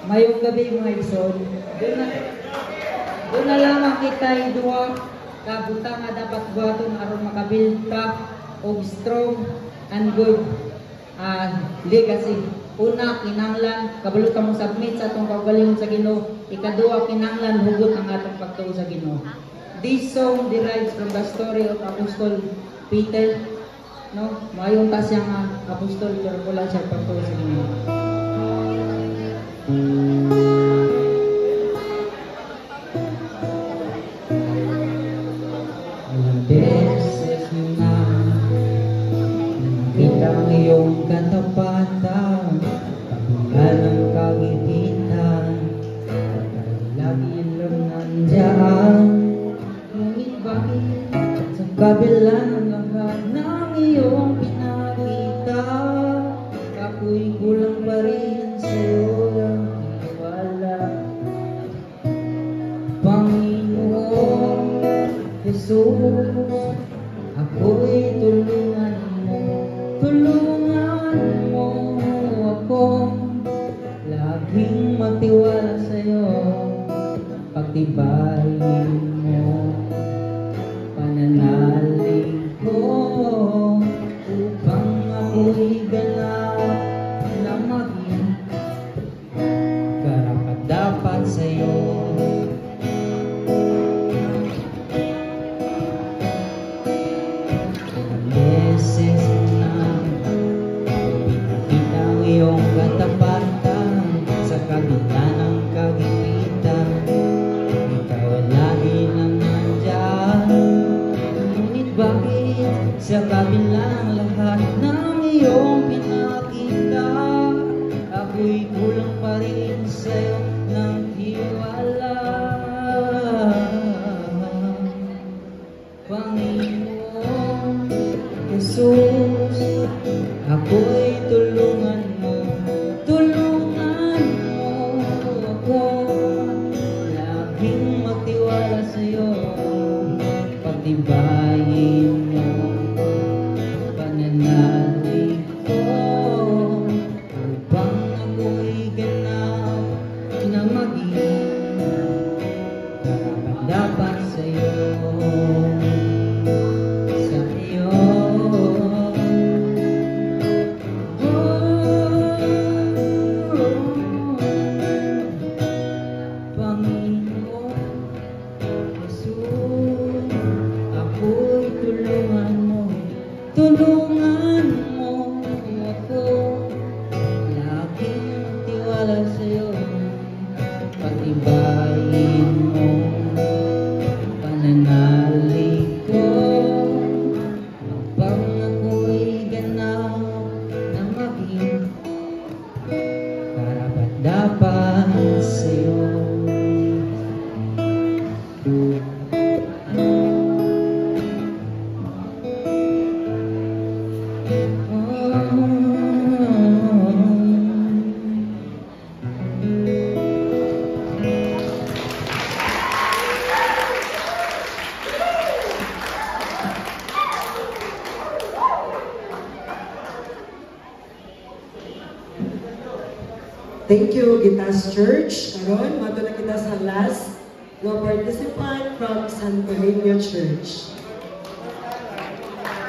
Mayong gabi mga igsoon. Doon na lamang kita duwa kabutang nga dapat buhaton aron makabilta og strong and good legacy. Una, kinahanglan kabalo ta mo submit sa atong kaugalingon sa Ginoo. Ikaduha, kinahanglan hugot ang atong pagtuo sa Ginoo. This song derives from the story of Apostle Peter. No, mayon ta siya nga apostol pero wala siya pagtuo sa Ginoo. Beses na nakita ang iyong katapatan, kabulan ng kagipitan, lagi lang nandiyan. Ngunit bakit sa kabila ng lahat ng iyong pinakita, ako'y kulang pa rin sa'yo ng tiwala. Panginoon Jesus, ako'y tulungan mo ako, laging magtiwala sa'yo, pagtibayin mo pananalig ko, upang ako'y ganap na maging karapat-dapat sa'yo. Beses na pinakita ang iyong katapatan sa kabila ng kagipitan, ikaw lagi nang nandyan. Ngunit bakit sa kabila ng lahat ng iyong pinakita, ako'y kulang pa rin sa'yo ng tiwala. Panginoon Jesus, ako'y tulungan mo ako, laging magtiwala sa'yo, pagtibayin mo pananalig ko, upang ako'y ganap na maging karapat-dapat sa'yo. Tulungan mo ako, laging tiwala sa'yo, patibayin mo pananalig ko, upang ako'y ganap na maging karapat-dapat sa'yo. Thank you, Gitas Church. Karon, mato na kita sa last no participant from San Carreño Church.